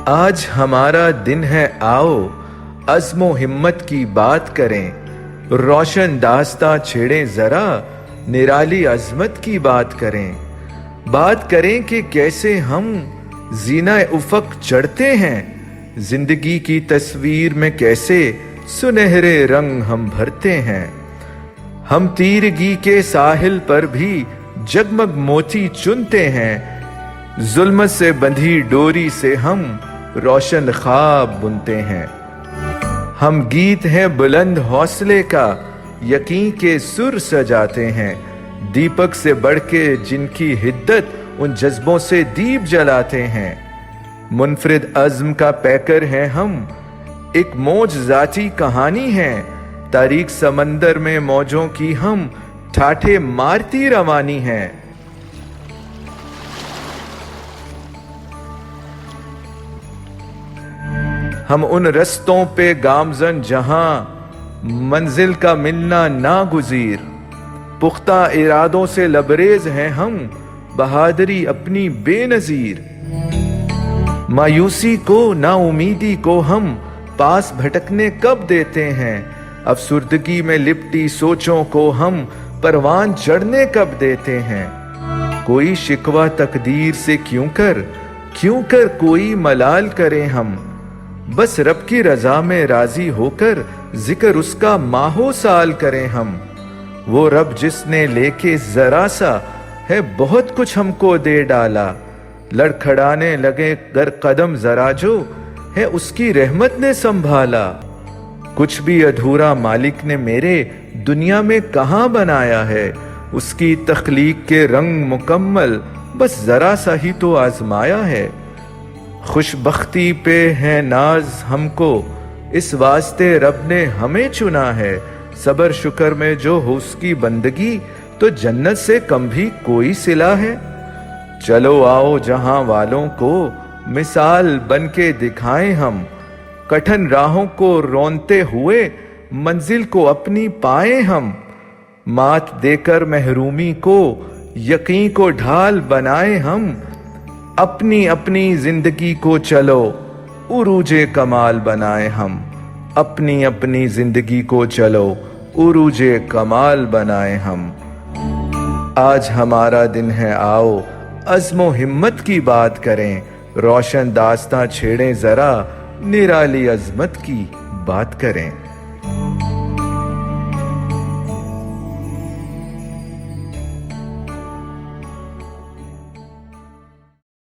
آج ہمارا دن ہے، آؤ عزم و ہمت کی بات کریں، روشن داستاں چھیڑیں، ذرا نرالی عظمت کی بات کریں کہ کیسے ہم زینہ افق چڑھتے ہیں، زندگی کی تصویر میں کیسے سنہرے رنگ ہم بھرتے ہیں۔ ہم تیرگی کے ساحل پر بھی جگمگ موتی چنتے ہیں، ظلمت سے بندھی ڈوری سے ہم روشن خواب بنتے ہیں۔ ہم گیت ہیں بلند حوصلے کا، یقین کے سر سجاتے ہیں، دیپک سے بڑھ کے جن کی حدت ان جذبوں سے دیپ جلاتے ہیں۔ منفرد عزم کا پیکر ہیں ہم، ایک موج ذاتی کہانی ہے، تاریک سمندر میں موجوں کی ہم ٹھاٹھے مارتی روانی ہیں۔ ہم ان رستوں پہ گامزن جہاں منزل کا ملنا ناگزیر، پختہ ارادوں سے لبریز ہیں ہم، بہادری اپنی بے نظیر۔ مایوسی کو، نا امیدی کو ہم پاس بھٹکنے کب دیتے ہیں، افسردگی میں لپٹی سوچوں کو ہم پروان چڑھنے کب دیتے ہیں۔ کوئی شکوہ تقدیر سے کیوں کر کوئی ملال کریں ہم، بس رب کی رضا میں راضی ہو کر ذکر اس کا ماہو سال کریں ہم۔ وہ رب جس نے لے کے ذرا سا ہے بہت کچھ ہم کو دے ڈالا، لڑکھڑانے لگے گر قدم ذرا جو ہے اس کی رحمت نے سنبھالا۔ کچھ بھی ادھورا مالک نے میرے دنیا میں کہاں بنایا ہے، اس کی تخلیق کے رنگ مکمل بس ذرا سا ہی تو آزمایا ہے۔ خوش بختی پہ ہے ناز ہم کو، اس واسطے رب نے ہمیں چنا ہے، صبر شکر میں جو ہو اس کی بندگی تو جنت سے کم بھی کوئی صلہ ہے۔ چلو آؤ جہاں والوں کو مثال بن کے دکھائیں ہم، کٹھن راہوں کو رونتے ہوئے منزل کو اپنی پائیں ہم، مات دے کر محرومی کو یقین کو ڈھال بنائیں ہم، اپنی زندگی کو چلو عروج کمال بنائیں ہم، اپنی زندگی کو چلو عروج کمال بنائیں ہم۔ آج ہمارا دن ہے، آؤ عزم و ہمت کی بات کریں، روشن داستاں چھیڑیں، ذرا نرالی عظمت کی بات کریں۔